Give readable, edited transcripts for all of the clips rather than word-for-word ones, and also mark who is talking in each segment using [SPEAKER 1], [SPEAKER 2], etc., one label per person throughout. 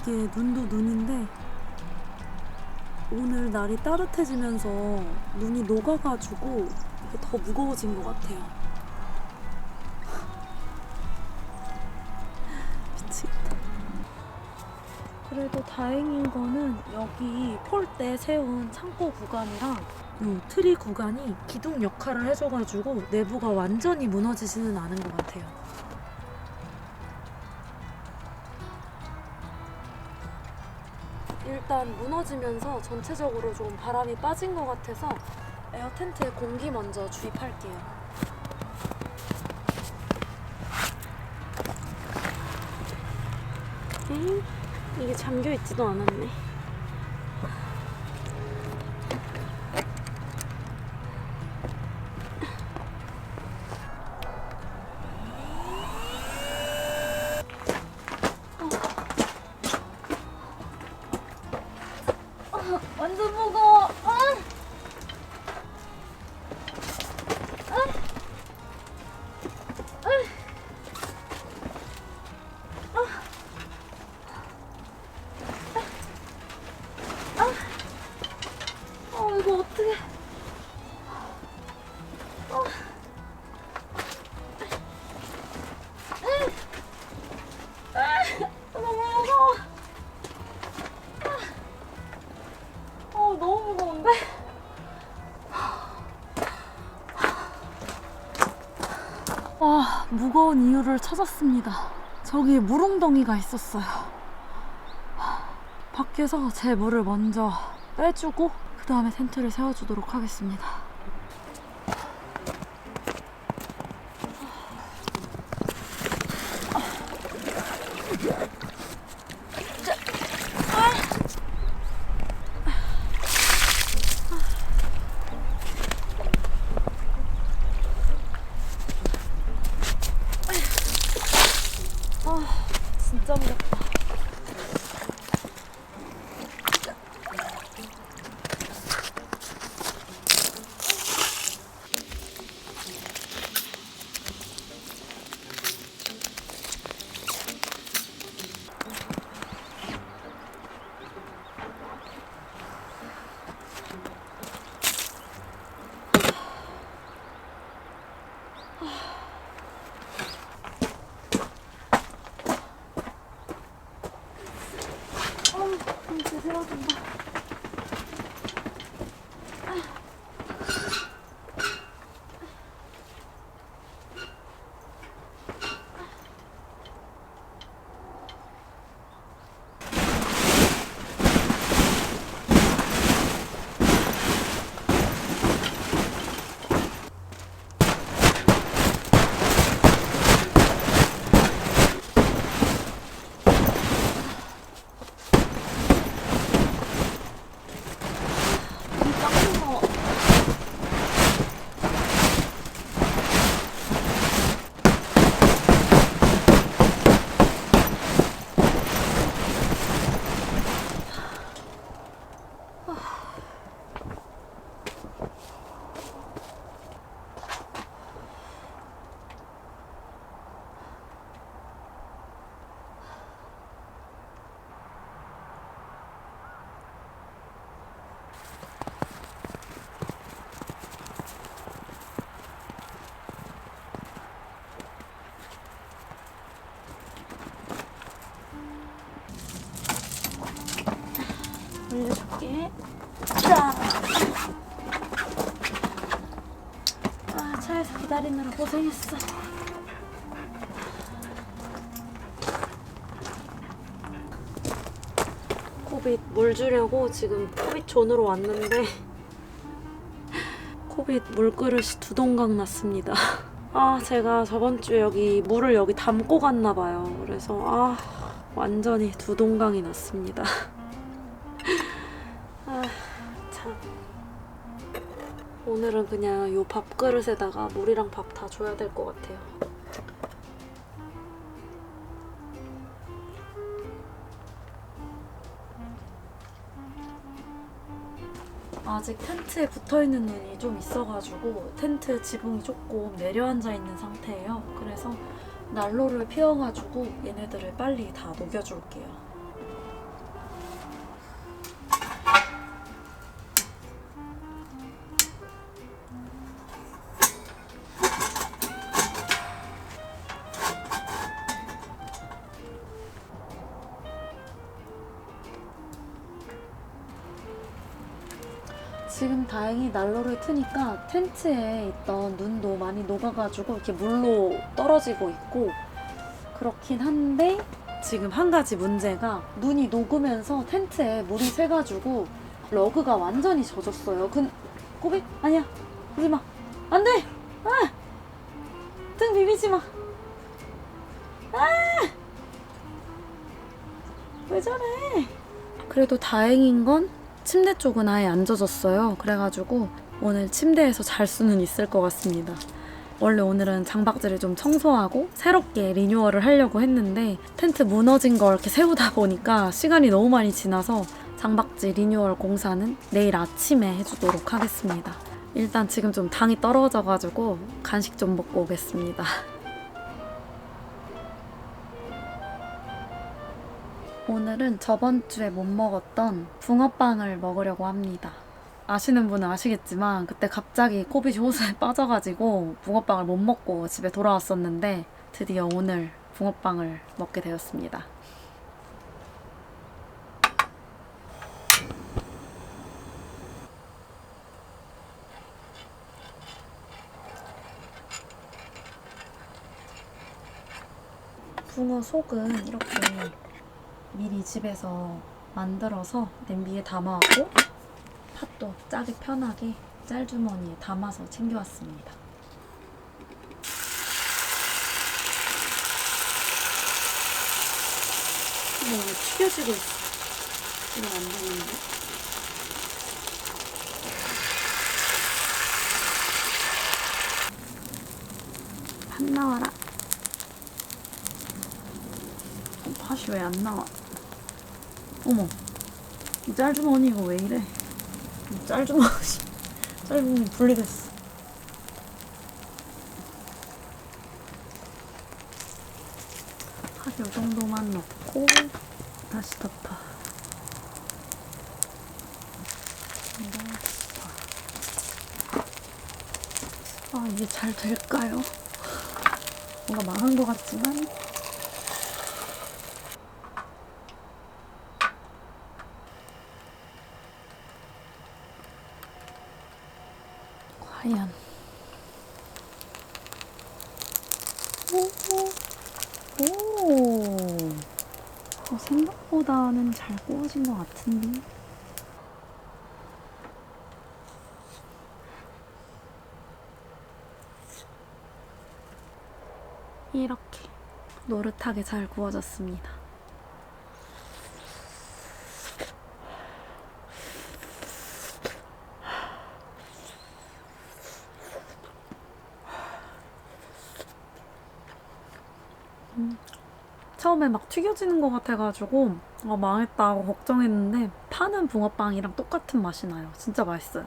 [SPEAKER 1] 이게 눈도 눈인데 오늘 날이 따뜻해지면서 눈이 녹아가지고 이게 더 무거워진 것 같아요. 미치겠다. 그래도 다행인 거는 여기 폴대 세운 창고 구간이랑 요 트리 구간이 기둥 역할을 해줘가지고 내부가 완전히 무너지지는 않은 것 같아요. 일단 무너지면서 전체적으로 좀 바람이 빠진 것 같아서 에어 텐트에 공기 먼저 주입할게요. 에이, 이게 잠겨있지도 않았네. 완전 무거워. 이거 어떡해. 너무 무거워. 너무 무거운데? 무거운 이유를 찾았습니다. 저기 물웅덩이가 있었어요. 밖에서 제 물을 먼저 빼주고 그 다음에 텐트를 세워주도록 하겠습니다. 진짜 무겁다. 이제 세워준다. 올려줄게. 자. 차에서 기다리느라 고생했어. 코빗 물 주려고 지금 코빗 존으로 왔는데 코빗 물그릇이 두 동강 났습니다. 제가 저번 주에 물을 여기 담고 갔나 봐요. 그래서 완전히 두 동강이 났습니다. 참. 오늘은 그냥 요 밥그릇에다가 물이랑 밥 다 줘야 될 것 같아요. 아직 텐트에 붙어있는 눈이 좀 있어가지고 텐트 지붕이 조금 내려앉아 있는 상태예요. 그래서 난로를 피워가지고 얘네들을 빨리 다 녹여줄게요. 지금 다행히 난로를 트니까 텐트에 있던 눈도 많이 녹아가지고 이렇게 물로 떨어지고 있고 그렇긴 한데 지금 한 가지 문제가 눈이 녹으면서 텐트에 물이 새가지고 러그가 완전히 젖었어요. 꼬비? 아니야. 그러지 마. 안 돼! 아! 등 비비지 마. 아! 왜 저래? 그래도 다행인 건 침대 쪽은 아예 안 젖었어요. 그래가지고 오늘 침대에서 잘 수는 있을 것 같습니다. 원래 오늘은 장박지를 좀 청소하고 새롭게 리뉴얼을 하려고 했는데 텐트 무너진 걸 이렇게 세우다 보니까 시간이 너무 많이 지나서 장박지 리뉴얼 공사는 내일 아침에 해주도록 하겠습니다. 일단 지금 좀 당이 떨어져가지고 간식 좀 먹고 오겠습니다. 오늘은 저번 주에 못 먹었던 붕어빵을 먹으려고 합니다. 아시는 분은 아시겠지만 그때 갑자기 코비드 호수에 빠져가지고 붕어빵을 못 먹고 집에 돌아왔었는데 드디어 오늘 붕어빵을 먹게 되었습니다. 붕어 속은 이렇게 미리 집에서 만들어서 냄비에 담아왔고 팥도 짜기 편하게 짤주머니에 담아서 챙겨왔습니다. 이거 왜 튀겨지고 있어? 이건 안 되는데. 팥 나와라. 팥이 왜 안 나와? 어머, 이 짤주머니 이거 왜 이래? 짤주머니 분리됐어. 팥 요 정도만 넣고 다시 덮어. 아, 이게 잘 될까요? 뭔가 망한 것 같지만 과연 오, 생각보다는 잘 구워진 것 같은데 이렇게 노릇하게 잘 구워졌습니다. 처음에 막 튀겨지는 것 같아가지고 망했다고 걱정했는데 파는 붕어빵이랑 똑같은 맛이 나요. 진짜 맛있어요.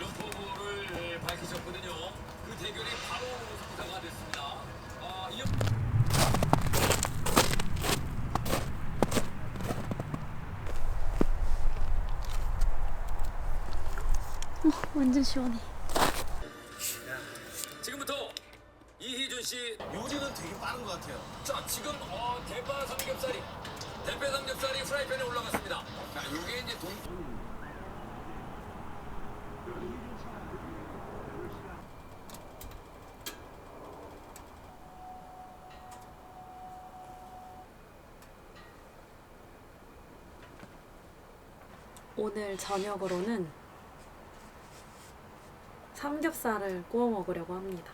[SPEAKER 2] 후보를 밝히셨거든요. 그 대결이 바로 성사가 됐습니다.
[SPEAKER 1] 완전 시원해.
[SPEAKER 2] 지금부터 이희준 씨.
[SPEAKER 3] 요리는 되게 빠른 것 같아요.
[SPEAKER 2] 자, 지금 대파 삼겹살이 프라이팬에 올라갔습니다. 자, 요게 이제
[SPEAKER 1] 오늘 저녁으로는 삼겹살을 구워 먹으려고 합니다.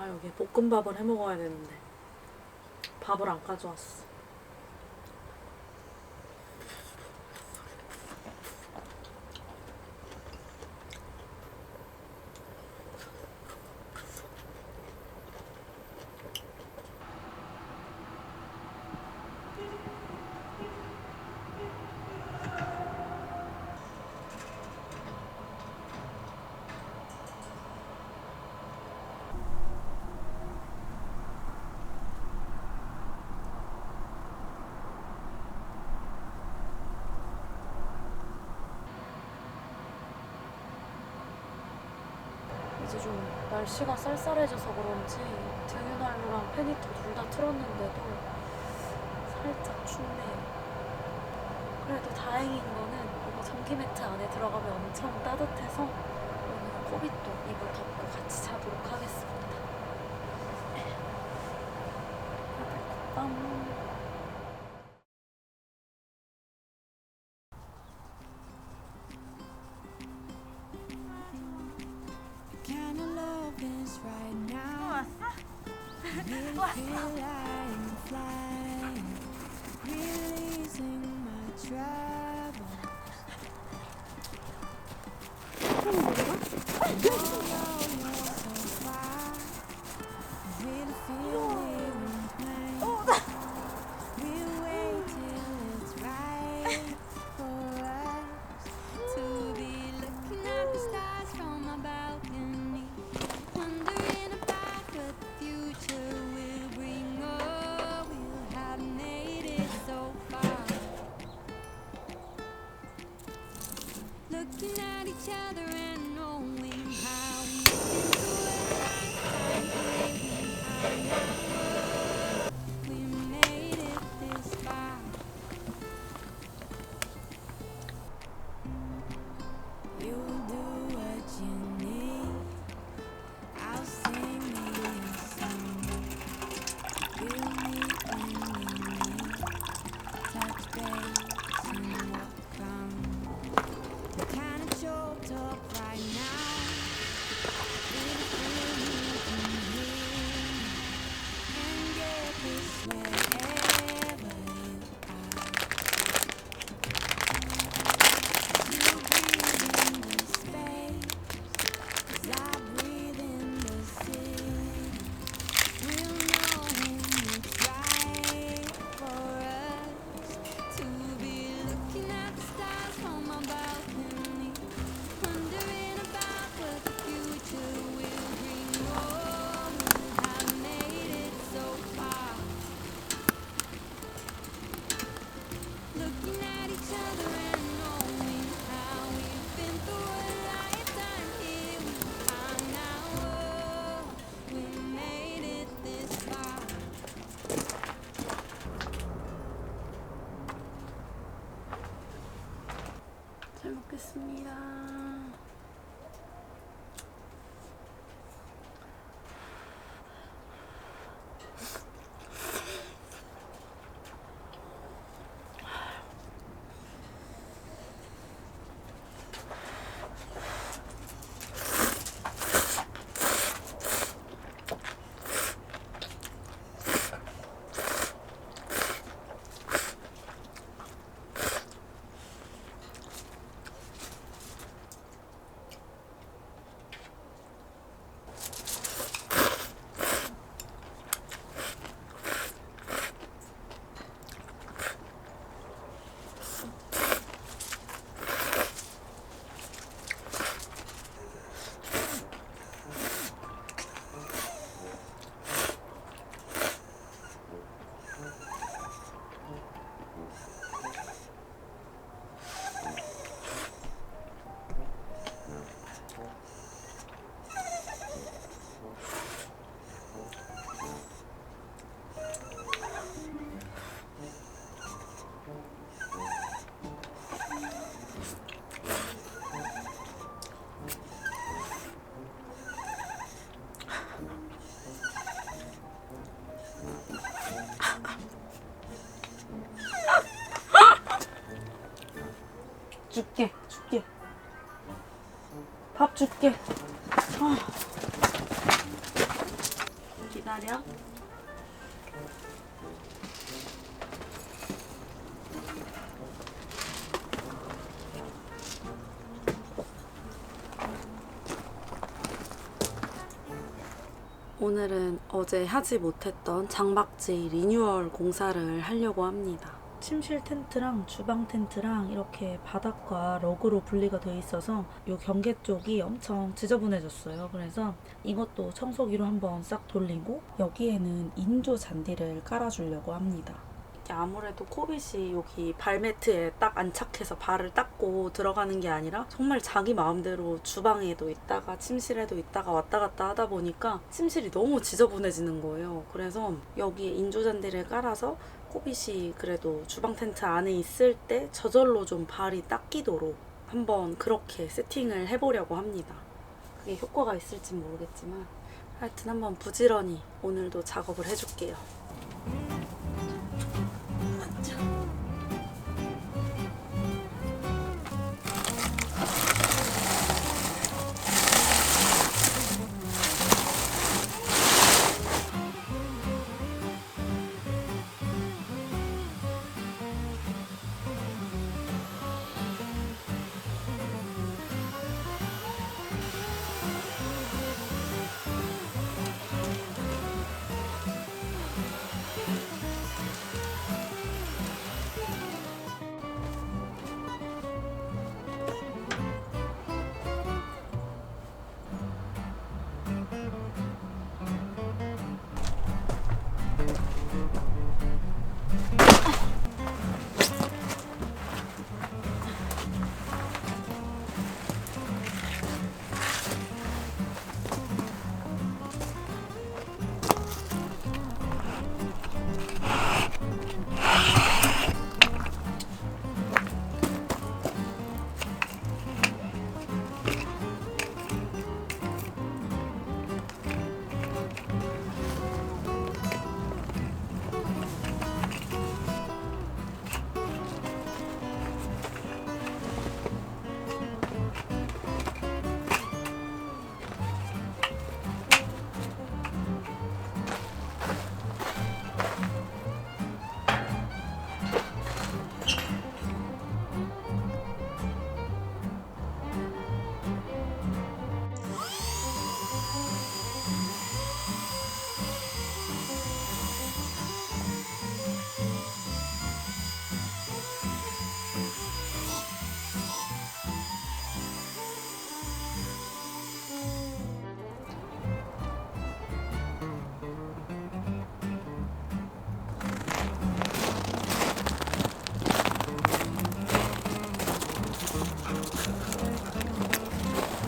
[SPEAKER 1] 여기 볶음밥을 해 먹어야 되는데 밥을 안 가져왔어. 이제 좀 날씨가 쌀쌀해져서 그런지 등유난로랑 페니터 둘 다 틀었는데도 살짝 춥네요. 그래도 다행인 거는 이거 전기 매트 안에 들어가면 엄청 따뜻해서 오늘 코빗도 이불 덮고 같이 자도록 하겠습니다. 빰.
[SPEAKER 4] Kind of love is right now. Really feel like I'm flying, releasing my troubles. Although you're so far, I really feel we're in pain. We'll wait till it's right for us to be looking at the stars from a balcony, wondering about what the future will bring. Oh, we'll have made it so far. Looking at each other and knowing how we've been through a lifetime, believing how now
[SPEAKER 1] 줄게. 밥 줄게. 기다려. 오늘은 어제 하지 못했던 장박지 리뉴얼 공사를 하려고 합니다. 침실 텐트랑 주방 텐트랑 이렇게 바닥과 러그로 분리가 돼 있어서 이 경계 쪽이 엄청 지저분해졌어요. 그래서 이것도 청소기로 한번 싹 돌리고 여기에는 인조 잔디를 깔아주려고 합니다. 아무래도 코빗이 여기 발매트에 딱 안착해서 발을 닦고 들어가는 게 아니라 정말 자기 마음대로 주방에도 있다가 침실에도 있다가 왔다 갔다 하다 보니까 침실이 너무 지저분해지는 거예요. 그래서 여기에 인조잔디를 깔아서 코빗이 그래도 주방 텐트 안에 있을 때 저절로 좀 발이 닦이도록 한번 그렇게 세팅을 해보려고 합니다. 그게 효과가 있을진 모르겠지만 하여튼 한번 부지런히 오늘도 작업을 해줄게요.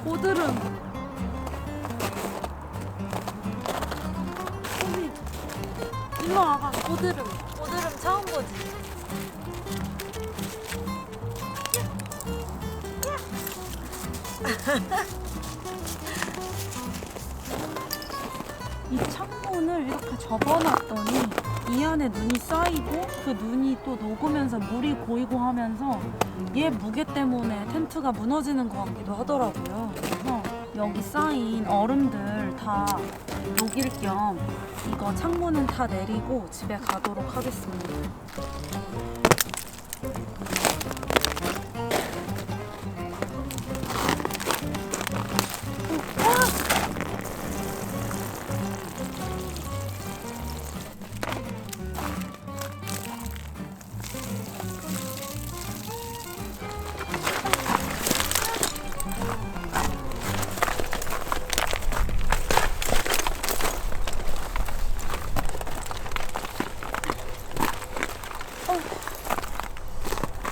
[SPEAKER 1] 고드름. 일로 와봐. 고드름 처음 보지? 이 창문을 이렇게 접어놨더니 이 안에 눈이 쌓이고 그 눈이 또 녹으면서 물이 고이고 하면서 얘 무게 때문에 텐트가 무너지는 것 같기도 하더라고요. 그래서 여기 쌓인 얼음들 다 녹일 겸 이거 창문은 다 내리고 집에 가도록 하겠습니다.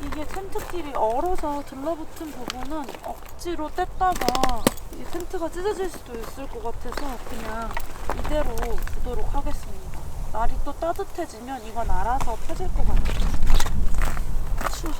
[SPEAKER 1] 이게 텐트길이 얼어서 들러붙은 부분은 억지로 뗐다가 이 텐트가 찢어질 수도 있을 것 같아서 그냥 이대로 두도록 하겠습니다. 날이 또 따뜻해지면 이건 알아서 펴질 것 같아요. 추워.